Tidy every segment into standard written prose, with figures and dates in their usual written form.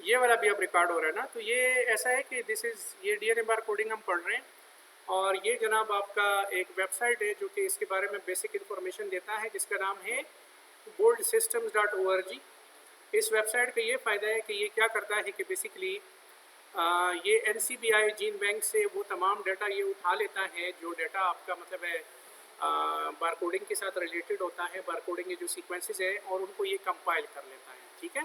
ये वाला भी अब रिकॉर्ड हो रहा है ना। तो ये ऐसा है कि दिस इज़ ये डीएनए बार कोडिंग हम पढ़ रहे हैं, और ये जनाब आपका एक वेबसाइट है जो कि इसके बारे में बेसिक इन्फॉर्मेशन देता है, जिसका नाम है boldsystems.org। इस वेबसाइट का ये फ़ायदा है कि ये क्या करता है कि बेसिकली ये NCBI जीन बैंक से वो तमाम डाटा ये उठा लेता है जो डाटा आपका मतलब है बार कोडिंग के साथ रिलेटेड होता है, बार कोडिंग के जो सीक्वेंसेस है, और उनको ये कंपाइल कर लेता है। ठीक है,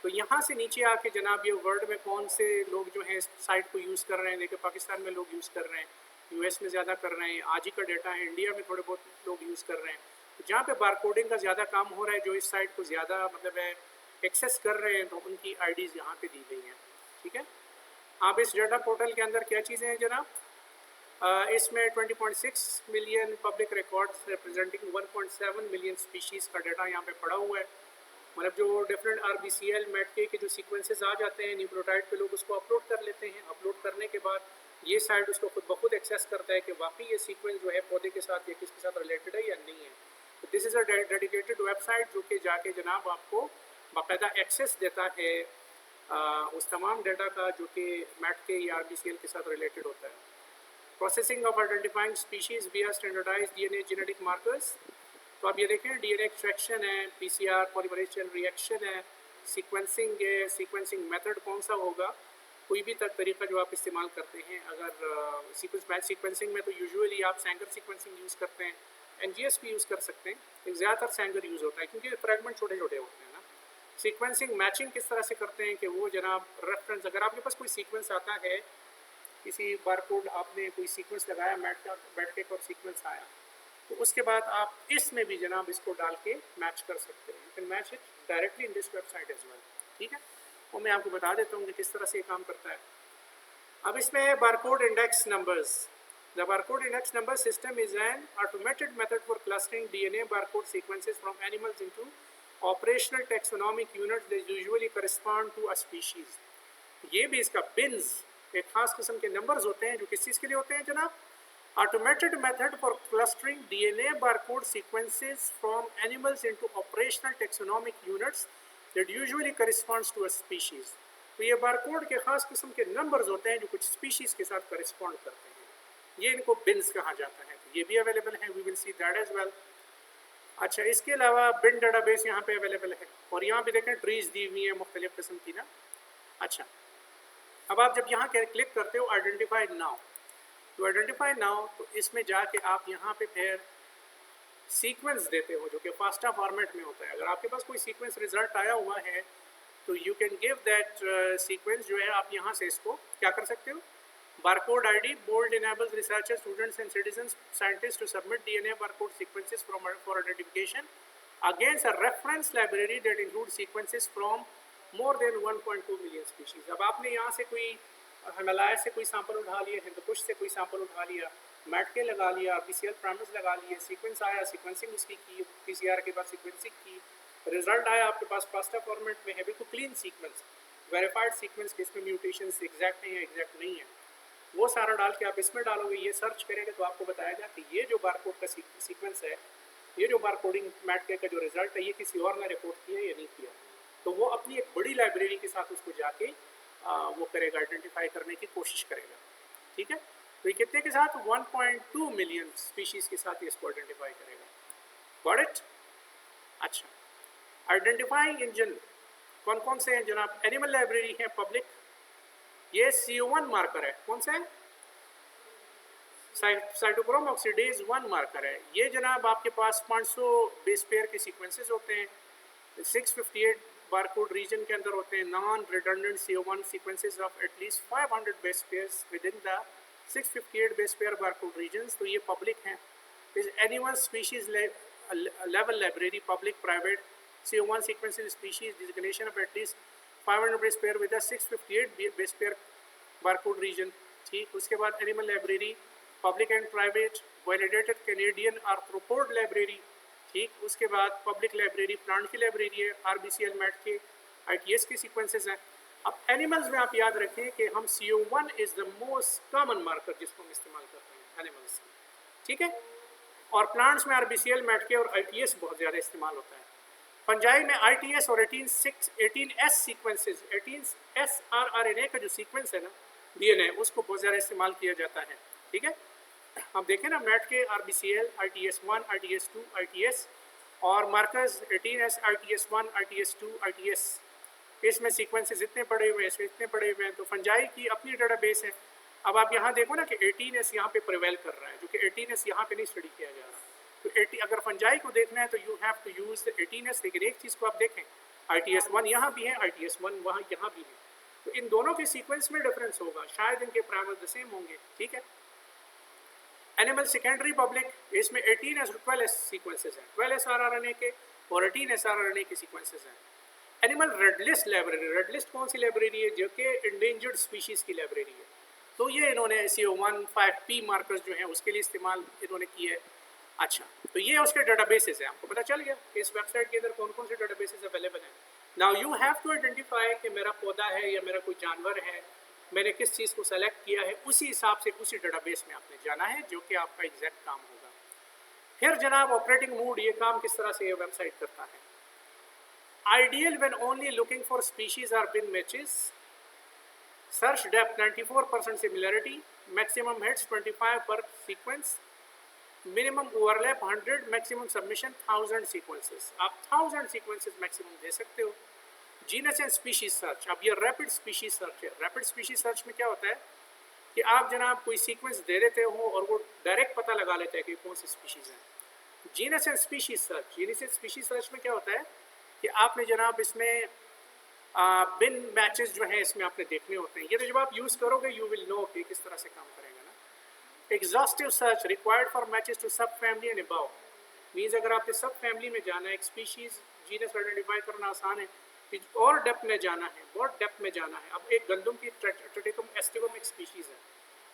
तो यहाँ से नीचे आके जनाब ये वर्ल्ड में कौन से लोग जो हैं इस साइट को यूज़ कर रहे हैं, देखिए पाकिस्तान में लोग यूज़ कर रहे हैं, यूएस में ज़्यादा कर रहे हैं, आज ही का डाटा है, इंडिया में थोड़े बहुत लोग यूज़ कर रहे हैं। तो जहाँ पे बार कोडिंग का ज़्यादा काम हो रहा है, जो इस साइट को ज़्यादा मतलब है एक्सेस कर रहे हैं, तो उनकी आईडीज़ यहाँ पे दी गई हैं। ठीक है, आप इस डाटा पोर्टल के अंदर क्या चीज़ें हैं जनाब, इसमें 20.6 million public records representing 1.7 million species का डाटा यहाँ पे पड़ा हुआ है। मतलब जो डिफरेंट RBCL मेटके के जो सीक्वेंसेस आ जाते हैं न्यूक्लियोटाइड पे, लोग उसको अपलोड कर लेते हैं। अपलोड करने के बाद ये साइट उसको खुद ब खुद एक्सेस करता है कि वाकई ये सीक्वेंस जो है पौधे के साथ या किसके साथ रिलेटेड है या नहीं है। तो this is a dedicated website जो कि जाके जनाब आपको बाकायदा एक्सेस देता है उस तमाम डाटा का जो कि मेटके या RBCL के साथ रिलेटेड होता है। प्रोसेसिंग ऑफ आइडेंटिफाइंग स्पीशीज़ विया स्टैंडर्डाइज्ड डीएनए जेनेटिक मार्कर्स। तो आप ये देखें, डीएनए एक्सट्रैक्शन है, पीसीआर पॉलीमरेज चेन रिएक्शन है, सीक्वेंसिंग है, सीक्वेंसिंग मेथड कौन सा होगा, कोई भी तरीका जो आप इस्तेमाल करते हैं। अगर सीक्वेंस बैच सीक्वेंसिंग में तो यूजुअली आप सैंगर सीक्वेंसिंग यूज़ करते हैं, NGS भी यूज़ कर सकते हैं, लेकिन ज़्यादातर सैंगर यूज़ होता है क्योंकि फ्रेगमेंट छोटे छोटे होते हैं ना। सीक्वेंसिंग मैचिंग किस तरह से करते हैं कि वो जनाब रेफरेंस, अगर आपके पास कोई सीक्वेंस आता है, किसी बारकोड आपने कोई सीक्वेंस लगाया, बैठ के और सीक्वेंस आया, तो उसके बाद आप इसमें भी जनाब इसको डाल के मैच कर सकते हैं। You can match it directly in this website as well. ठीक है, और मैं आपको बता देता हूँ कि किस तरह से ये काम करता है। अब इसमें है barcode index numbers. The barcode index number system is an automated method for clustering DNA barcode sequences from animals into operational taxonomic units that usually correspond to a species. ये भी इसका बिन्स एक खास किस्म के नंबर्स होते हैं जो किस चीज़ के लिए होते हैं जनाब, automated method for clustering DNA barcode sequences from animals into operational taxonomic units that usually corresponds to a species। तो ये बारकोड के खास किस्म के नंबर्स होते हैं जो कुछ स्पीशीज के साथ करिस्पॉन्ड करते हैं, ये इनको बिन्स कहा जाता है। तो ये भी अवेलेबल है, we will see that as well. अच्छा, इसके अलावा बिन डेटाबेस यहाँ पे अवेलेबल है, और यहाँ पे देखें ट्रीज दी हुई है मुख्तलिफ किस्म की ना। अच्छा, अब आप जब यहाँ क्लिक करते हो आइडेंटिफाई नाउ, तो आइडेंटिफाई नाउ, तो इसमें जाके आप यहाँ पे फिर सीक्वेंस देते हो जो कि फास्टा फॉर्मेट में होता है। अगर आपके पास कोई सीक्वेंस रिजल्ट आया हुआ है तो you can give that sequence जो है, आप यहाँ से इसको क्या कर सकते हो, barcode ID bold enables researchers students and citizens scientist to submit DNA barcode sequences from for identification against a reference library that include sequences from more than 1.2 million species. अब आपने यहाँ से कोई हिमालय से कोई सैंपल उठा लिया, हिंदुकुश से कोई सैंपल उठा लिया, मेटके लगा लिया, RBCL प्राइमर्स लगा लिए, सीक्वेंस आया, सीक्वेंसिंग उसकी की, PCR के बाद सीक्वेंसिंग की, रिजल्ट आया आपके पास पास्ता फॉर्मेट में है, बिल्कुल क्लीन सीक्वेंस, वेरीफाइड सीक्वेंस के, इसमें म्यूटेशन एग्जैक्ट नहीं है, एग्जैक्ट नहीं है, वो सारा डाल के आप इसमें डालोगे, ये सर्च करेंगे तो आपको बताएगा कि ये जो बारकोड का सीक्वेंस है, ये जो बारकोडिंग मेटके का जो रिजल्ट है, ये किसी और ने रिपोर्ट किया या नहीं किया। तो वो अपनी एक बड़ी लाइब्रेरी के साथ उसको जाके वो करेगा, आइडेंटिफाई करने की कोशिश करेगा। ठीक है, तो ये कितने के साथ, 1.2 मिलियन स्पीशीज़ के साथ ये इसको आइडेंटिफाई करेगा। Got it? अच्छा, आइडेंटिफाइंग इंजन कौन कौन से हैं जनाब, एनिमल लाइब्रेरी है पब्लिक, ये CO1 मार्कर है, कौन सा है, साइटोक्रोम ऑक्सीडेज 1 मार्कर है। ये जनाब आपके पास 500 बेस पेयर के सीक्वेंसेस होते हैं, 658 बारकोड रीजन के अंदर होते हैं, non redundant CO1 sequences of at least 500 base pairs within the 658 base pair barcode regions. तो ये पब्लिक हैं। इस animal species level library public private CO1 sequences species designation of at least 500 base pair with 658 base pair barcode region. ठीक, उसके बाद animal library public and private validated Canadian arthropod library. ठीक, उसके बाद पब्लिक लाइब्रेरी प्लांट की library है, RBCL mat के ITS के सीक्वेंसेस हैं। अब एनिमल्स में आप याद रखें कि हम CO1 is the most common marker जिसको हम इस्तेमाल करते हैं एनिमल्स की। ठीक है, और प्लांट्स में RBCL मैट के और ITS बहुत ज़्यादा इस्तेमाल होता है। फंजाई में ITS और 18S सीक्वेंसेस, 18S rRNA का जो सीक्वेंस है ना DNA, उसको बहुत ज़्यादा इस्तेमाल किया जाता है। ठीक है, हम देखें ना मैट के RBCL, RTS1, RTS2, RTS और markers 18S, RTS1, RTS2, RTS, इसमें सीक्वेंसेस इतने पड़े हुए हैं, इसमें इतने पड़े हुए हैं। तो फंजाई की अपनी डेटाबेस है। अब आप यहाँ देखो ना कि 18S यहाँ पे प्रिवेल कर रहा है, जो कि 18S यहाँ पे नहीं स्टडी किया जा रहा। तो 80 अगर फंजाई को देखना है तो you have to use the 18S। लेकिन एक चीज़ को आप देखें, ITS1 यहाँ भी है, ITS1 वहाँ यहाँ भी है, तो इन दोनों के सीक्वेंस में डिफरेंस होगा, शायद इनके प्राइमर्स द सेम होंगे। ठीक है, एनिमल सेकेंडरी पब्लिक, इसमें 18S और 12S सीक्वेंसेस हैं, 12S rRNA के और 18S rRNA के सीक्वेंसेस हैं। Animal red list library, red list कौन सी लाइब्रेरी है? जो कि इंडेंजर्ड स्पीशीज़ की लाइब्रेरी है। तो ये इन्होंने CO15P मार्कर्स जो हैं उसके लिए इस्तेमाल इन्होंने किए है। अच्छा, तो ये उसके डेटाबेसेस हैं, आपको पता चल गया कि इस वेबसाइट के अंदर कौन कौन से डेटाबेसेस अवेलेबल हैं। Now you have to identify कि मेरा पौधा है या मेरा कोई जानवर है, मैंने किस चीज़ को सेलेक्ट किया है, उसी हिसाब से उसी डेटाबेस में आपने जाना है, जो कि आपका एग्जैक्ट काम होगा। फिर जनाब ऑपरेटिंग मूड, ये काम किस तरह से ये वेबसाइट करता है। Ideal when only looking for species or bin matches. Search depth 94% similarity. Maximum hits 25 per sequence. Minimum overlap 100. Maximum submission 1000 sequences. आप 1000 sequences maximum दे सकते हो। Genus and species search. अब ये rapid species search है। Rapid species search में क्या होता है कि आप जनाब कोई सीक्वेंस दे देते हो और वो डायरेक्ट पता लगा लेता है कि कौन सी स्पीशीज़ है। Genus and species search, genus and species search में क्या होता है कि आपने जनाब इसमें बिन मैचेस जो हैं इसमें आपने देखने होते हैं। ये तो जब आप यूज़ करोगे यू विल नो कि किस तरह से काम करेगा ना। Exhaustive search required for matches to subfamily and above, means अगर आपने सब फैमिली में जाना है, एक स्पीशीज़ जीनस आइडेंटिफाई करना आसान है, और डेप्थ में जाना है, बहुत डेप्थ में जाना है। अब एक गंदम की ट्रेटिकम एस्टिवम एक स्पीशीज़ है,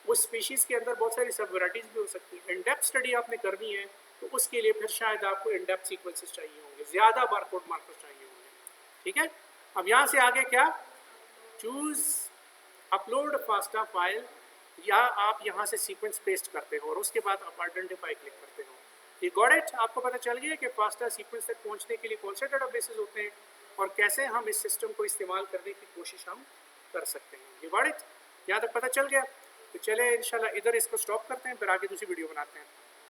उस स्पीशीज़ के अंदर बहुत सारी सब वैराइटीज़ भी हो सकती हैं। इन डेप्थ स्टडी आपने करनी है तो उसके लिए फिर शायद आपको इन डेप्थ सीक्वेंसेस चाहिए होंगे, ज़्यादा बारकोड मार्कर्स चाहिए होंगे। ठीक है, अब यहाँ से आगे क्या, चूज़ अपलोड फास्टा फाइल, या आप यहाँ से सीक्वेंस पेस्ट करते हो और उसके बाद आप आइडेंटिफाई क्लिक करते हो। ये गॉट इट, आपको पता चल गया कि फास्टा सीक्वेंस तक पहुँचने के लिए कौन से डेटाबेसेस होते हैं और कैसे हम इस सिस्टम को इस्तेमाल करने की कोशिश हम कर सकते हैं। ये गॉट इट, यहाँ तक पता चल गया। तो चले इंशाल्लाह इधर इसको स्टॉप करते हैं, फिर आगे दूसरी वीडियो बनाते हैं।